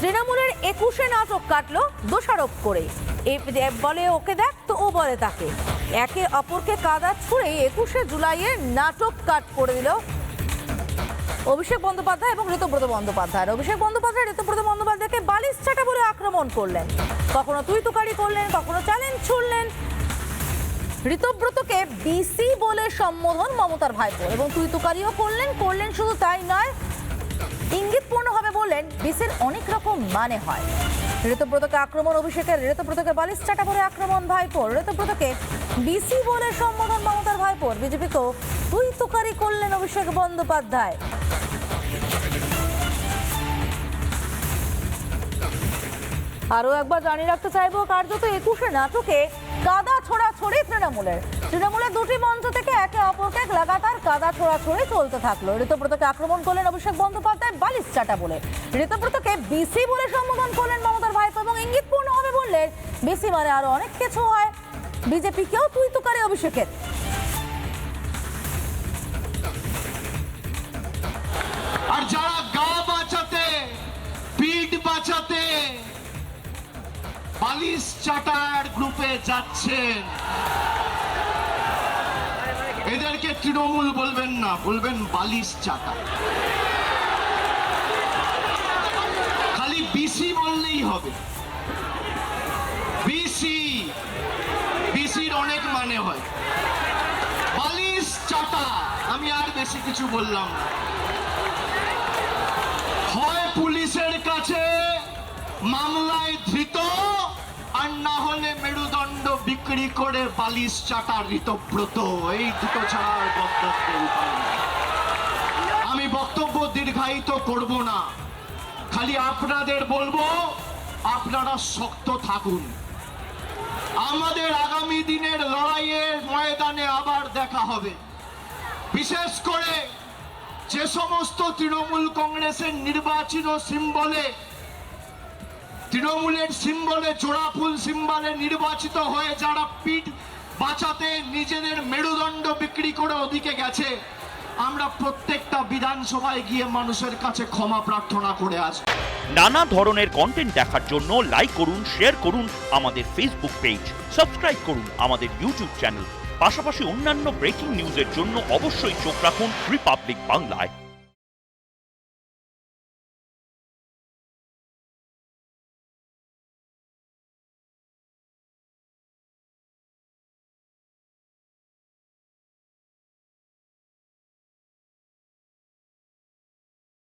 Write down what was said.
তৃণমূলের 21-এ নাটক কাটলো দোষারোপ করে। বলে ওকে দেখ, তো ও বলে তাকে। একে অপরকে কাদা ছুঁড়ে 21শে জুলাইয়ের নাটক কাট করে দিল অভিষেক বন্দ্যোপাধ্যায় এবং ঋতব্রত বন্দ্যোপাধ্যায়। অভিষেক বন্দ্যোপাধ্যায় ঋতব্রত বন্দ্যোপাধ্যায়কে বালিশ চাটা বলে আক্রমণ করলেন, কখনো তুই তুকারি করলেন, কখনো চ্যালেঞ্জ ছুড়লেন। ঋতব্রতকে বিসি বলে সম্বোধন মমতার ভাইপো, এবং তুই তুকারিও করলেন। শুধু তাই নয়, ইঙ্গিতপূর্ণভাবে বললেন বিসির অনেক রকম মানে হয়। ঋতব্রতকে আক্রমণ অভিষেকের, ঋতব্রতকে বালিশ চাটা বলে আক্রমণ ভাইপোর, ঋতব্রতকে বিসি বলে সম্বোধন মমতার ভাইপোর। বিজেপিকেও তুই তুকারি করলেন অভিষেক বন্দ্যোপাধ্যায়। আরো একবার জানিয়ে রাখতে চাইবো, কার্যত 21শে নাটকে কাদা ছোড়াছড়ি তৃণমূলের দুটি মঞ্চ থেকে একে অপরকে লাগাতার কাদা ছোড়াছড়ি চলতে থাকলো। ঋতব্রতকে আক্রমণ করলেন অভিষেক বন্দ্যোপাধ্যায় বালিশ চাটা বলে, ঋতব্রতকে বিসি বলে সম্বোধন করলেন মমতার ভাইপো এবং ইঙ্গিতপূর্ণভাবে বললেন বিসি মানে আরো অনেক কিছু হয়। বিজেপিকেও তুই তুকারি অভিষেকের। আর যারা গা বাঁচাতে, পিঠ বাঁচাতে বালিশ চাটার গ্রুপে যাচ্ছেন, এদেরকে তৃণমূল বলবেন না, বলবেন বালিশ চাটা। খালি বিসি বললেই হবে। বিসির অনেক মানে হয়। বালিশ চাটা, আমি আর বেশি কিছু বললাম না। হয় পুলিশের কাছে মামলায় ধৃত, আর না হলে মেরুদণ্ড বিক্রি করে বালিশ চাটা ঋতব্রত। এই দুটো ছাড়া বক্তব্যের উপায় নেই। আমি বক্তব্য দীর্ঘায়িত করব না, খালি আপনাদের বলবো আপনারা শক্ত থাকুন। আমাদের আগামী দিনের লড়াইয়ের ময়দানে আবার দেখা হবে। বিশেষ করে যে সমস্ত তৃণমূল কংগ্রেসের নির্বাচিত সিম্বলে, তৃণমূলের সিম্বলে, জোড়া ফুল সিম্বলে নির্বাচিত হয়ে যারা পিঠ বাঁচাতে নিজেদের মেরুদণ্ড বিক্রি করে ওদিকে গেছে, আমরা প্রত্যেকটা বিধানসভায় গিয়ে মানুষের কাছে ক্ষমা প্রার্থনা করে আসব। নানা ধরনের কন্টেন্ট দেখার জন্য লাইক করুন, শেয়ার করুন আমাদের ফেসবুক পেজ, সাবস্ক্রাইব করুন আমাদের ইউটিউব চ্যানেল। পাশাপাশি অন্যান্য ব্রেকিং নিউজের জন্য অবশ্যই চোখ রাখুন রিপাবলিক বাংলায়।